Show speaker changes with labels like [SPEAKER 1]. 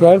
[SPEAKER 1] 12،